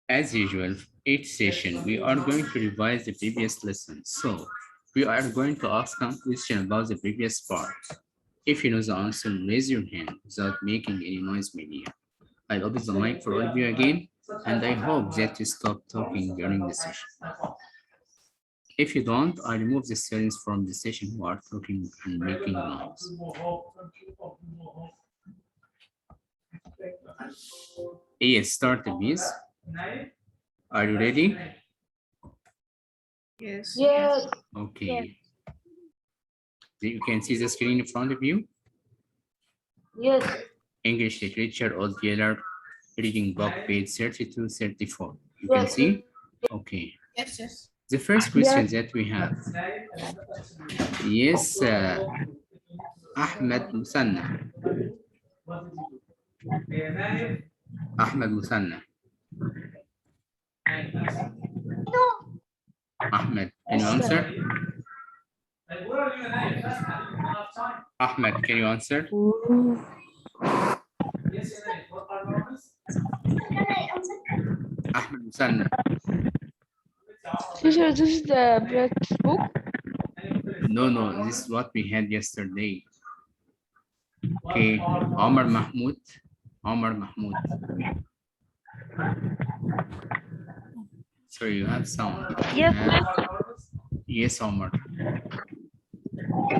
As usual, each session, we are going to revise the previous lesson. So we are going to ask a question about the previous part. If you know the answer, raise your hand without making any noise media. I'll open the mic for all of you again, and I hope that you stop talking during the session. If you don't, I remove the students from the session who are talking and making noise. Yes, start please. Are you ready? Yes. Yes. Okay. You can see the screen in front of you. Yes. English literature, old yeller, reading book, page 32, 34. You can see? Okay. Yes, yes. The first question that we have. Yes, Ahmed Musanna. Ahmed Musanna. Ahmed, can you answer? Ahmed, can you answer? Ahmed Musanna. Teacher, this is the practice book. No, this is what we had yesterday. Okay, Omar Mahmoud. Omar Mahmoud. Sorry, you have sound. Yes, Yes, Omar.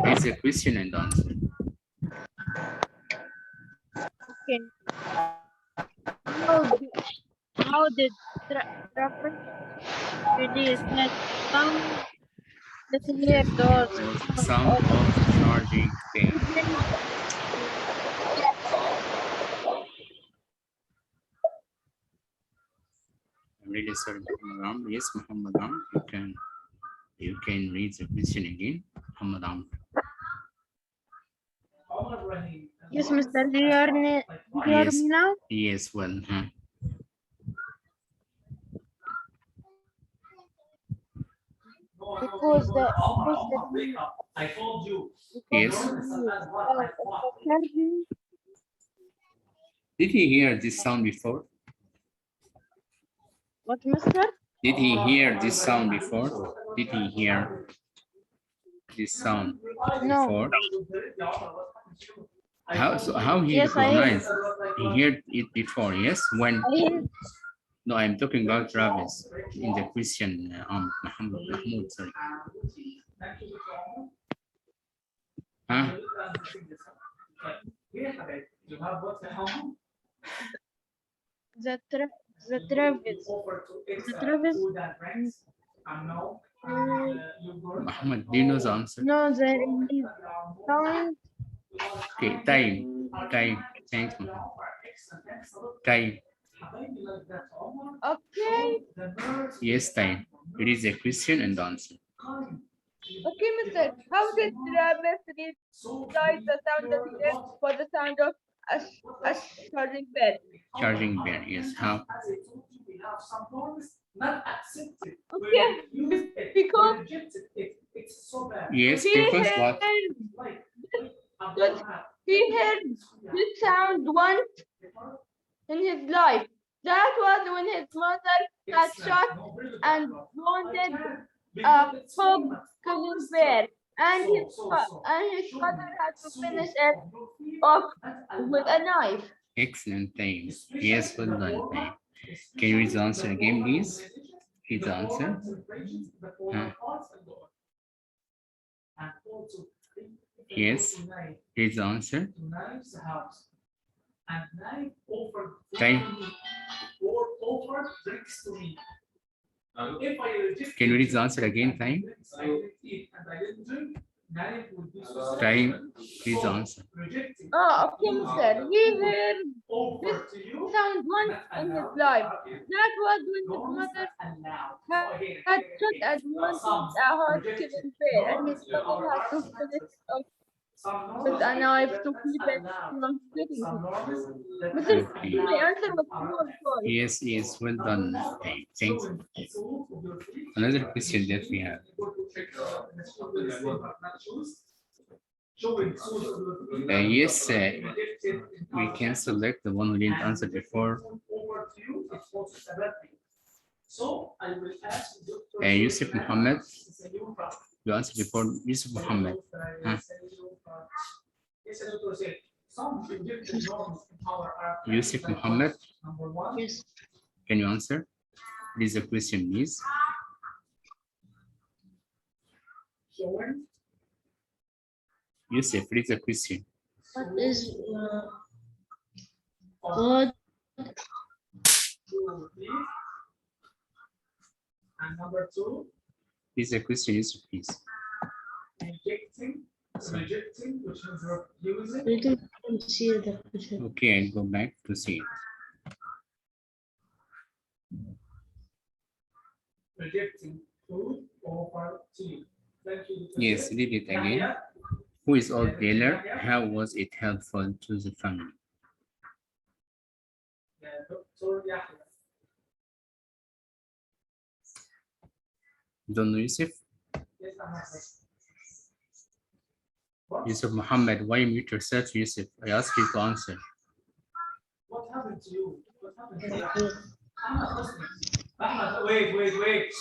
Here's a question and answer. Okay. How did traffic release that sound the clear doors Sound of charging thing. I'm really sorry, Muhammad Amr. Yes, Muhammad Amr, you can read the question again, Muhammad Amr. Yes, Mr. Do you hear me now? Yes, well, Because the yes. charging. Did he hear this sound before? What, Mister? Did he hear this sound before? Did he hear this sound before? How he Yes, I heard. recognized? He heard it before, yes? When? No, I'm talking about Travis in the question, Mahmoud, sorry. Huh? The Travis. Muhammad, do you know the answer? No, the release sound. Okay, time. Thanks, Muhammad. Time. Okay. Yes, time. It is a question and answer. Okay, Mister. How did Travis recognize the sound that he heard for the sound of a charging bell? Charging bell, yes. How? Okay, because Yes, he because heard, what? because he heard this sound once in his life. That was when his mother got shot and wanted a hog killing bear, and his father had to finish it off with a knife. Excellent time. Yes, well done, time. Can you read the answer again, please? Read the answer. Huh? Yes, read the answer. Time. Can you read the answer again, time? Time, please answer. Oh, okay, Mister. He heard this sound once in his life. That was when his mother had shot and wanted a hard killing bear, and his father had to finish off with a knife to keep it from sticking him. Mister, Okay. my answer was true or false? Yes, well done. Okay, thanks. Another question that we have. Yes, we can select the one we didn't answer before. Yusuf Muhammad. You answered before Yusuf Muhammad. Huh? Yusuf Muhammad, Yes. can you answer? Read the question, please. Yusuf, read the question. What is God? Read the question, Yusuf, please. We don't see the question. Okay, I'll go back to see it. Yes, read it again. Who is old dealer? How was it helpful to the family? Don't know Yusuf? Yusuf Muhammad, why mute yourself, Yusuf? I asked you to answer. What happened to you? What happened to you? Ahmad, wait.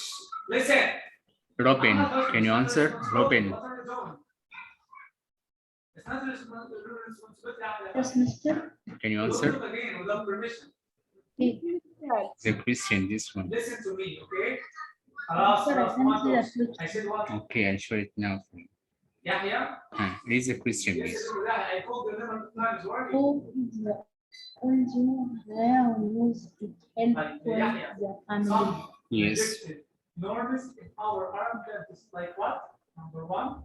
Listen. Robin, can you answer? Robin, What are you doing? It's not your responsibility. Yes, mister. can you Don't answer? do it again without permission. The question, this one. Listen to me, okay? Sir, I can't see the question. I said what? Okay, I'll show it now for you. Yahya? Read the question, Yes, please. I told you never times working. Who is the original where was it help with the family? Yes. Rejected norms in our armed countries, like what? Number one.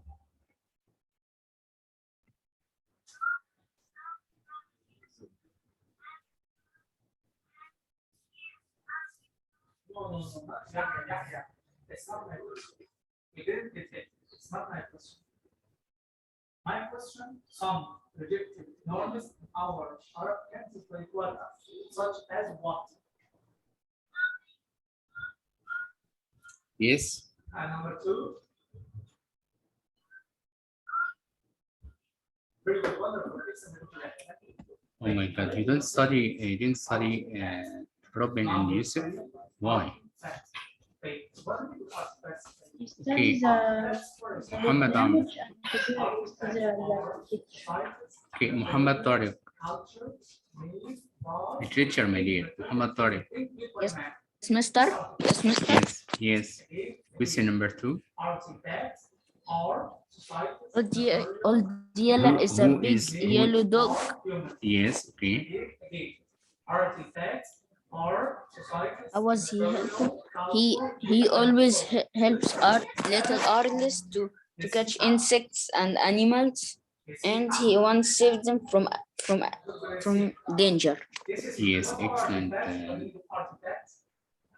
No. Yahya. It's not my question. You didn't get it. It's not my question. My question, some rejected norms in our Arab countries, like what? Such as what? Yes. And number two. Very good, wonderful, excellent. Oh my God, you didn't study Robin and Yusuf? Why? He studies the Muhammad Amr. language and the Okay, Muhammad Tariq. Literature, my dear. Muhammad Tariq. Yes, mister. Yes, mister. Yes. Question number 2. Old Yeller is a Who big is- who- yellow dog. Yes, okay. How was he helpful? He always helps our little artists to catch insects and animals, and he once saved them from danger. Yes, excellent.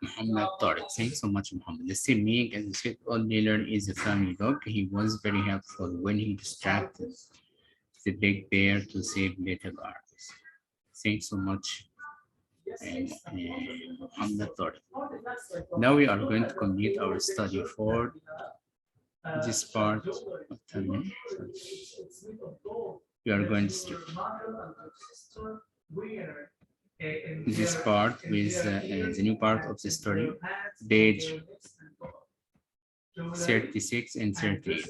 Muhammad Tariq. Thanks so much, Muhammad. The same meaning as you said, Old Yeller is a family dog. He was very helpful when he distracted the big bear to save little artists. Thanks so much, Muhammad Tariq. Now we are going to complete our study for this part of Tamil. We are going to this part with the new part of the story, page 36 and 38.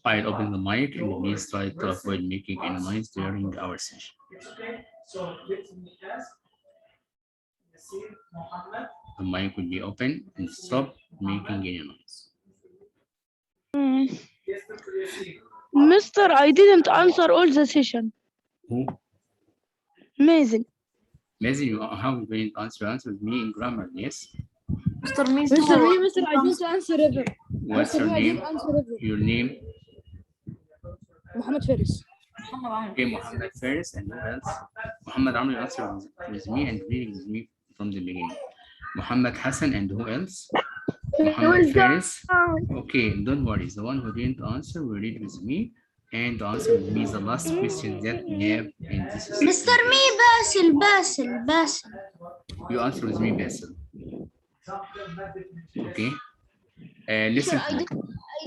I'll open the mic and please try to avoid making any noise during our session. The mic will be open and stop making any noise. Mister, I didn't answer all the session. Who? Amazing. Amazing, you how you going to answer with me in grammar, yes? Mister, I didn't answer ever. What's your name? Your name? Muhammad Faris. Okay, Muhammad Faris, and who else? Muhammad Amr answered with me and reading with me from the beginning. Muhammad Hassan, and who else? Muhammad Faris. Okay, don't worry. The one who didn't answer will read with me, and the answer with me is the last question that we have in this. Mr. Me, Basil. You answer with me, Basil. Okay. Listen. I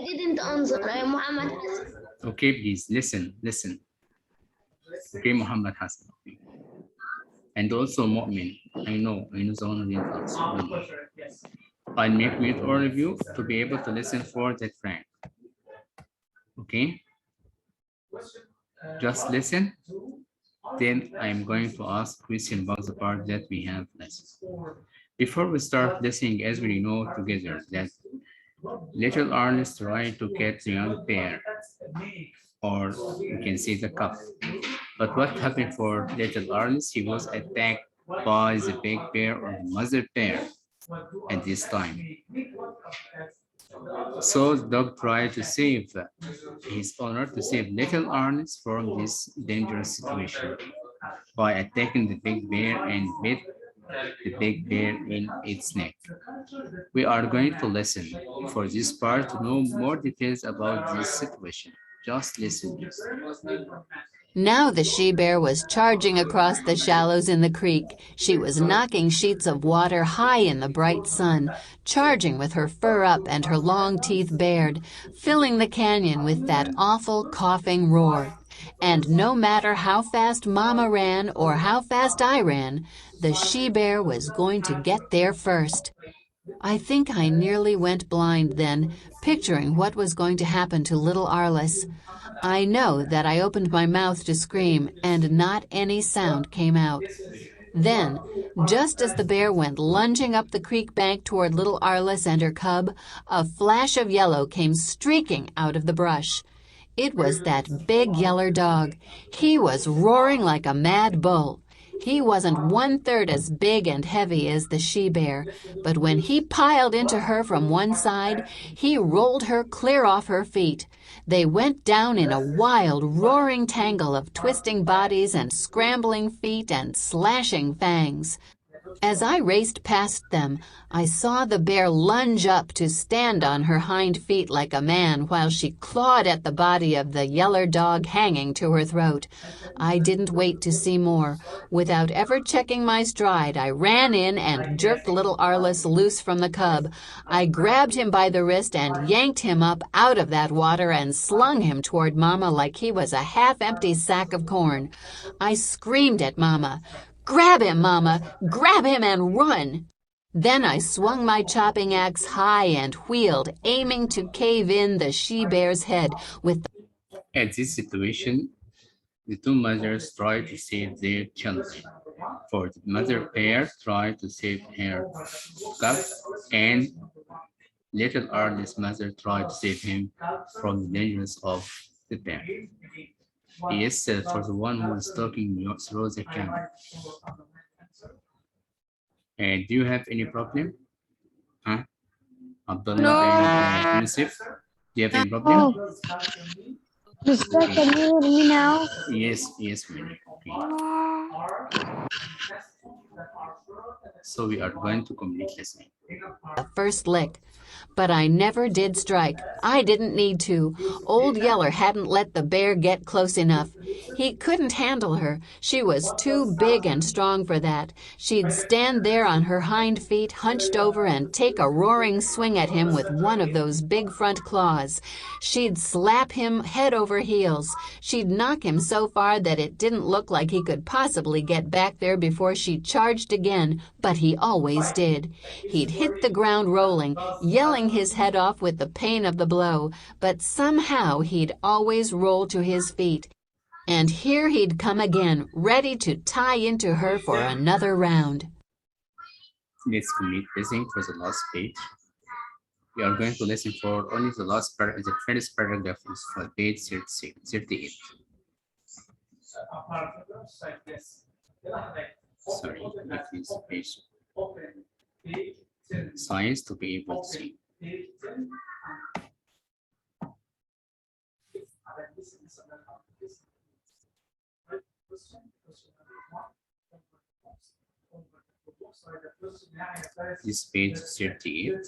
didn't answer. I am Muhammad Hassan. Okay, please listen. Okay, Muhammad Hassan. Okay. And also Mu'min. I know the one who didn't answer. No. I'll make mute all of you to be able to listen for that Frank. Okay? Just listen. Then I'm going to ask question about the part that we have listened. Before we start listening, as we know together that little Ernest tried to catch the young bear, or you can say the cub. But what happened for little Ernest? He was attacked by the big bear or the mother bear at this time. So the dog tried to save his owner, to save little Ernest from this dangerous situation by attacking the big bear and bit the big bear in its neck. We are going to listen for this part to know more details about this situation. Just listen. Now the she-bear was charging across the shallows in the creek. She was knocking sheets of water high in the bright sun, charging with her fur up and her long teeth bared, filling the canyon with that awful coughing roar. And no matter how fast Mama ran or how fast I ran, the she-bear was going to get there first. I think I nearly went blind then, picturing what was going to happen to little Arliss. I know that I opened my mouth to scream, and not any sound came out. Then, just as the bear went lunging up the creek bank toward little Arliss and her cub, a flash of yellow came streaking out of the brush. It was that big yeller dog. He was roaring like a mad bull. He wasn't 1/3 as big and heavy as the she-bear, but when he piled into her from one side, he rolled her clear off her feet. They went down in a wild, roaring tangle of twisting bodies and scrambling feet and slashing fangs. As I raced past them, I saw the bear lunge up to stand on her hind feet like a man while she clawed at the body of the yeller dog hanging to her throat. I didn't wait to see more. Without ever checking my stride, I ran in and jerked little Arliss loose from the cub. I grabbed him by the wrist and yanked him up out of that water and slung him toward Mama like he was a half-empty sack of corn. I screamed at Mama, "Grab him, Mama! Grab him and run!" Then I swung my chopping axe high and wheeled, aiming to cave in the she-bear's head with At this situation, the two mothers tried to save their children. For the mother bear tried to save her cub, and little Arliss' mother tried to save him from the dangers of the bear. Yes, for the one who is talking through the camera. Do you have any problem? Huh? Abdullah and Yusuf, do you have any problem? Mister, can you hear me now? Yes, Mary. Okay. So we are going to complete listening. the first lick. But I never did strike. I didn't need to. Old Yeller hadn't let the bear get close enough. He couldn't handle her. She was too big and strong for that. She'd stand there on her hind feet, hunched over, and take a roaring swing at him with one of those big front claws. She'd slap him head over heels. She'd knock him so far that it didn't look like he could possibly get back there before she charged again, but he always did. He'd hit the ground rolling, yelling his head off with the pain of the blow, but somehow he'd always roll to his feet. And here he'd come again, ready to tie into her for another round. Let's complete listening for the last page. We are going to listen for only the last part, the first paragraph is for page 38. Sorry, it is page science to be able to see. This page 38.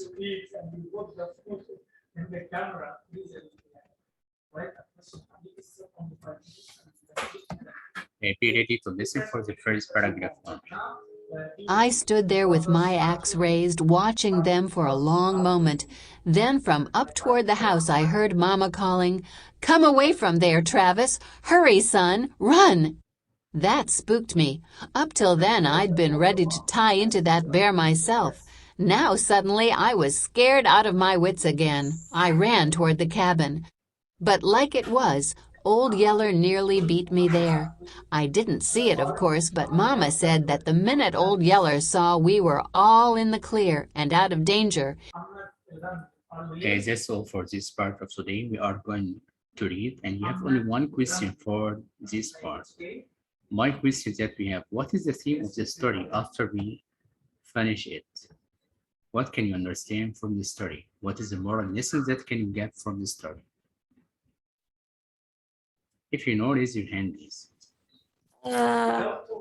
Be ready to listen for the first paragraph. I stood there with my axe raised, watching them for a long moment. Then from up toward the house I heard Mama calling, "Come away from there, Travis! Hurry, son! Run!" That spooked me. Up till then, I'd been ready to tie into that bear myself. Now suddenly I was scared out of my wits again. I ran toward the cabin. But like it was, Old Yeller nearly beat me there. I didn't see it, of course, but Mama said that the minute Old Yeller saw we were all in the clear and out of danger. Okay, that's all for this part of today. We are going to read, and we have only one question for this part. My question that we have, what is the theme of the story after we finish it? What can you understand from the story? What is the moral lesson that can you get from the story? If you know, raise your hand, please.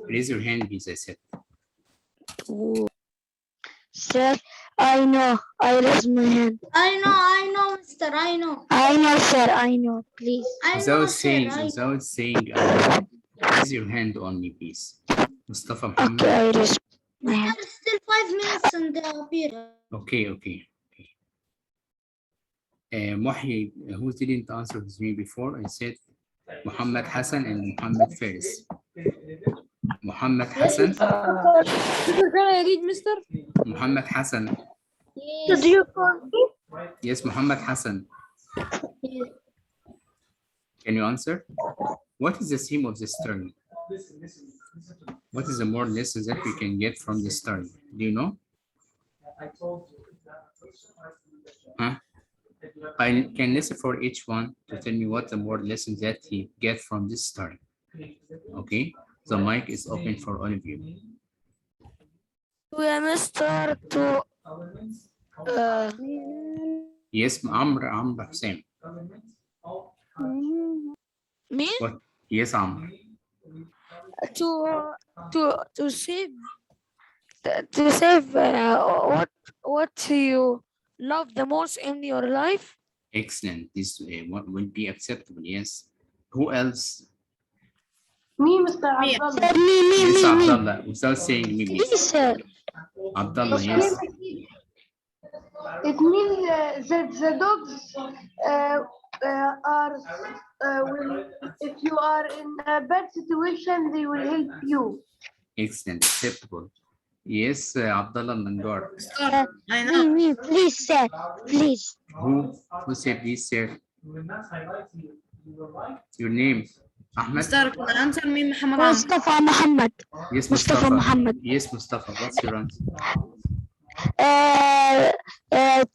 Raise your hand, please, I said. Sir, I know. I raise my hand. I know, mister, I know. I know, sir. I know. Please. I know, Without sir, saying, I know. without saying, raise your hand on me, please. Mustafa Muhammad. Okay, I raise my hand. There's still 5 minutes in the period. Okay. Muhi, who didn't answer with me before? I said Muhammad Hassan and Muhammad Faris. Muhammad Hassan. Can I read, mister? Muhammad Hassan. Yes. Do you call me? Yes, Muhammad Hassan. Can you answer? What is the theme of the story? What is the more lessons that we can get from the story? Do you know? Huh? I can listen for each one to tell me what the more lessons that he get from this story. Okay, the mic is open for all of you. We are Mr. to Yes, Amr Hussein. me What? Yes, Amr. to save what you love the most in your life. Excellent. This what will be acceptable. Yes. Who else? Me, Mr. Abdullah. Sir, me. Yes, Abdullah. Without saying me, Please, please. sir. Abdullah, yes. It means that the dogs are, if you are in a bad situation, they will help you. Excellent. Acceptable. Yes, Abdullah Mandor. Me, please, sir. Please. Who said please, sir? Your name? Ahmed? can answer me, Muhammad. Mustafa Muhammad. Yes, Mustafa Mustafa. Muhammad. Yes, Mustafa. What's your answer?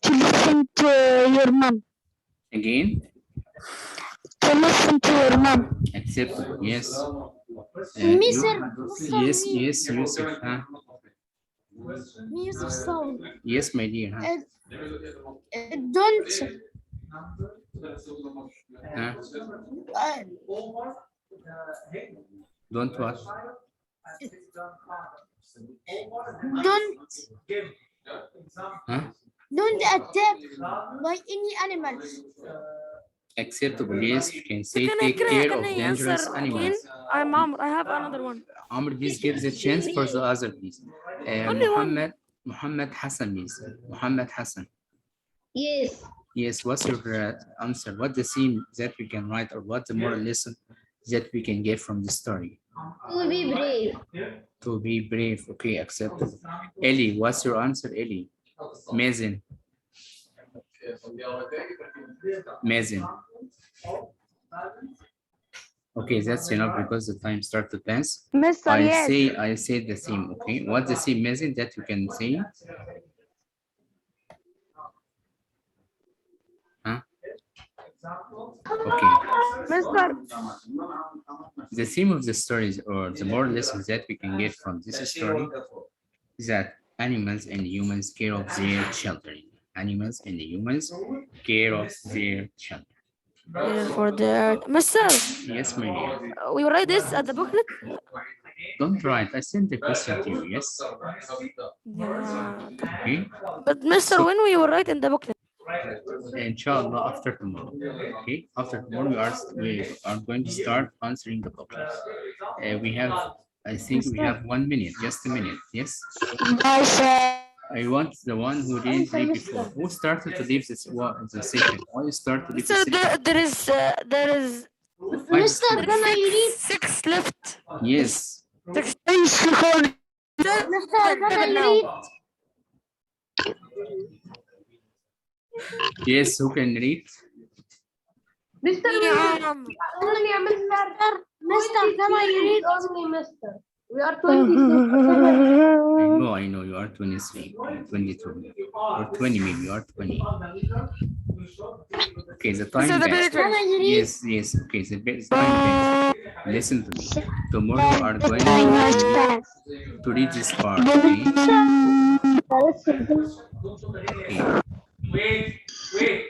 To listen to your mom. Again? To listen to your mom. Acceptable. Yes. Me, You- sir. Yes, Yusuf. Huh? Me, Yusuf Saul. Yes, my dear. Huh? Don't Huh? Don't what? Huh? don't attack by any animals. Acceptable. Yes, you can say Can take I care of answer dangerous again? animals. I'm Amr. I have another one. Amr, please give the chance for the other, please. Only one. Muhammad Hassan, please. Muhammad Hassan. Yes. Yes, what's your answer? What the theme that we can write, or what the moral lesson that we can get from the story? To be brave. To be brave. Okay, acceptable. Ellie, what's your answer, Ellie? Mazen. Mazen. Okay, that's enough because the time starts to pass. Mr. I say the theme. Okay, what's the theme, Mazen, that you can say? Huh? Okay. Mr. The theme of the stories, or the moral lessons that we can get from this story, is that animals and humans care of their children. Animals and humans care of their children. For the Mr. Yes, my dear. We will write this at the booklet. Don't write. I sent the question to you. Yes. Yeah. Okay. But Mr. When we will write in the booklet? Inshallah, after tomorrow. Okay. After tomorrow, we are going to start answering the booklet. We have, I think we have 1 minute. Just a minute. Yes. No, sir. I want the one who didn't leave before. Who started to leave the session? Why you start to leave the Sir, session? there is Mister, can I read? Six left. Yes. Six days you can Mister, can I now. read? Yes, who can read? Mister, only a mister. Mister, can I read? Only mister. We are 26. I know, you are 23, 22, or 20 maybe, you are 20. Okay, the time passed. Yes, yes, okay, the time passed. Listen to me. Tomorrow we are going to read this part, okay? Okay. Wait, wait.